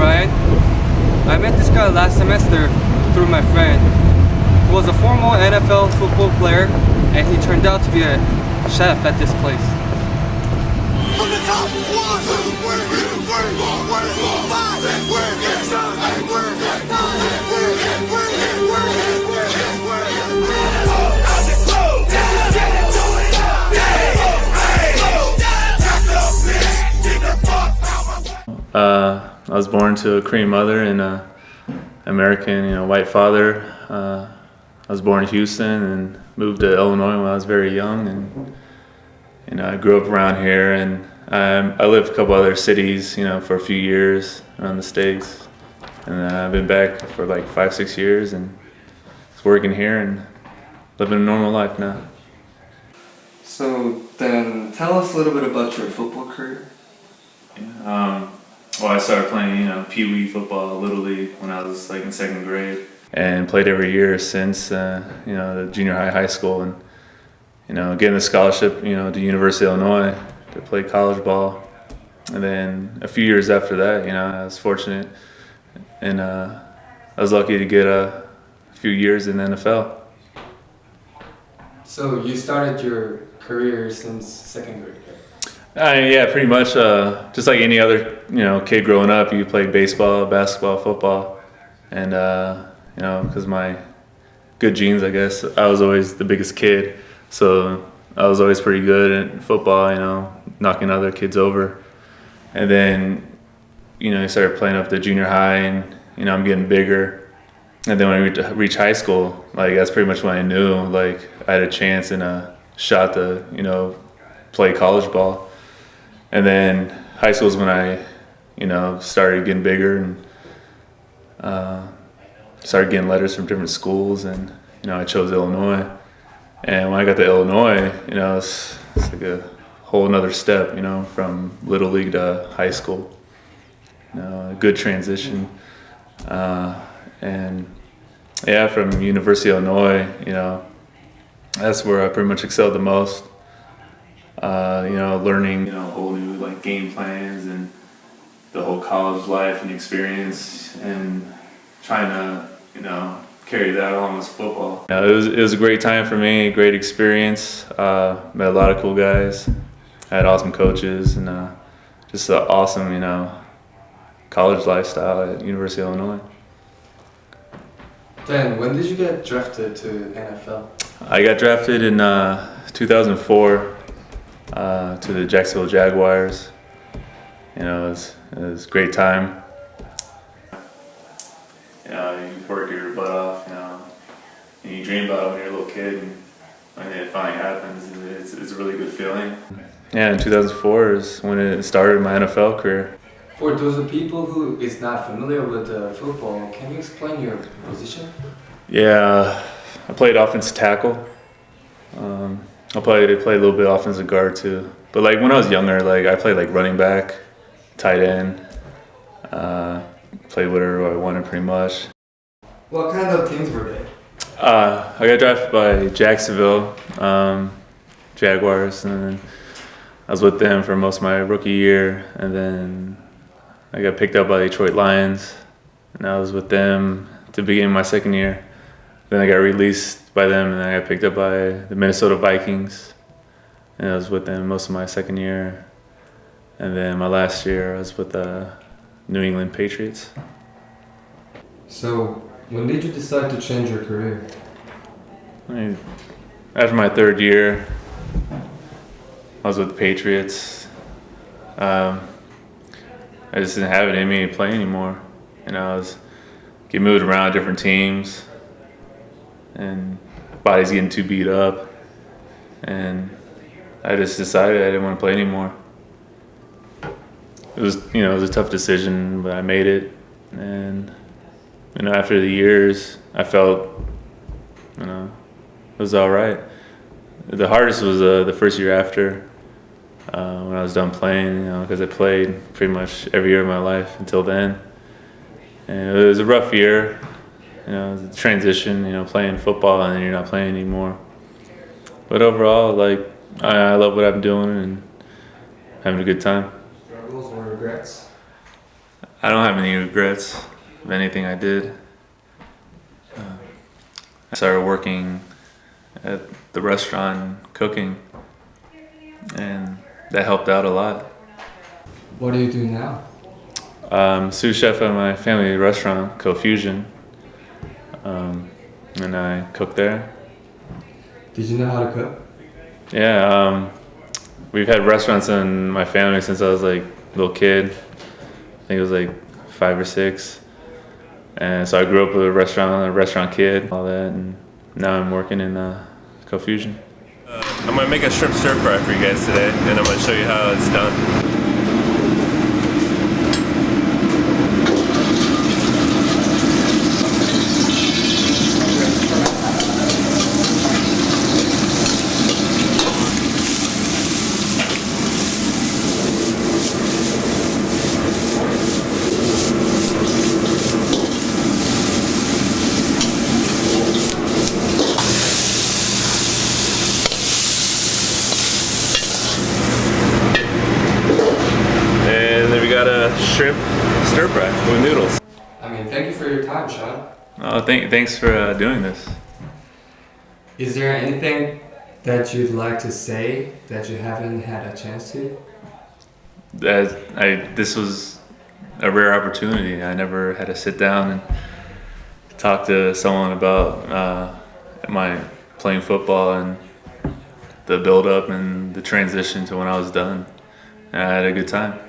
Ryan. I met this guy last semester through my friend, who was a former NFL football player, and he turned out to be a chef at this place. From the top, I was born to a Korean mother and an American, white father. I was born in Houston and moved to Illinois when I was very young, and I grew up around here. And I lived a couple other cities, for a few years around the States, and I've been back for like 5-6 years, and just working here and living a normal life now. So then, tell us a little bit about your football career. Well, I started playing, Pee Wee football, Little League, when I was like in 2nd grade, and played every year since, the junior high school, and, getting a scholarship, to University of Illinois to play college ball. And then a few years after that, I was fortunate, and I was lucky to get a few years in the NFL. So you started your career since 2nd grade, right? Yeah, pretty much. Just like any other, kid growing up, you played baseball, basketball, football, and because my good genes, I guess, I was always the biggest kid, so I was always pretty good at football, knocking other kids over. And then, I started playing up to junior high, and I'm getting bigger. And then when I reached high school, that's pretty much when I knew I had a chance and a shot to play college ball. And then high school is when I, started getting bigger and started getting letters from different schools, and I chose Illinois. And when I got to Illinois, it's like a whole another step, from Little League to high school. A good transition. And yeah, from University of Illinois, that's where I pretty much excelled the most. Learning, whole new game plans and the whole college life and experience, and trying to, carry that on as football. It was a great time for me, great experience. Met a lot of cool guys, had awesome coaches, and just an awesome, college lifestyle at University of Illinois. Then, when did you get drafted to NFL? I got drafted in 2004 to the Jacksonville Jaguars. It was a great time. You work your butt off, and you dream about it when you're a little kid, and when it finally happens, it's a really good feeling. Yeah, in 2004 is when it started my NFL career. For those people who is not familiar with football, can you explain your position? Yeah, I played offensive tackle. I played a little bit offensive guard too. But when I was younger, I played running back, tight end. Played whatever I wanted pretty much. What kind of teams were they? I got drafted by Jacksonville Jaguars, and then I was with them for most of my rookie year, and then I got picked up by the Detroit Lions, and I was with them to begin my 2nd year. Then I got released by them, and then I got picked up by the Minnesota Vikings, and I was with them most of my 2nd year. And then my last year I was with the New England Patriots. So, when did you decide to change your career? After my 3rd year, I was with the Patriots. I just didn't have it in me to play anymore. I was getting moved around different teams, and body's getting too beat up, and I just decided I didn't want to play anymore. It was a tough decision, but I made it, and after the years, I felt it was all right. The hardest was the first year after, when I was done playing, because I played pretty much every year of my life until then, and it was a rough year. The transition, playing football and then you're not playing anymore. But overall, I love what I'm doing and having a good time. Struggles or regrets? I don't have any regrets of anything I did. I started working at the restaurant cooking, and that helped out a lot. What do you do now? Sous chef at my family restaurant, Kofusion, and I cook there. Did you know how to cook? Yeah, we've had restaurants in my family since I was like a little kid. I think it was like 5 or 6. And so I grew up with a restaurant kid, all that, and now I'm working in Kofusion. I'm gonna make a shrimp stir fry for you guys today, and I'm gonna show you how it's done. And then we got a shrimp stir fry with noodles. I mean, thank you for your time, Sean. Oh, thanks for doing this. Is there anything that you'd like to say that you haven't had a chance to? This was a rare opportunity. I never had to sit down and talk to someone about my playing football and the build up and the transition to when I was done. And I had a good time.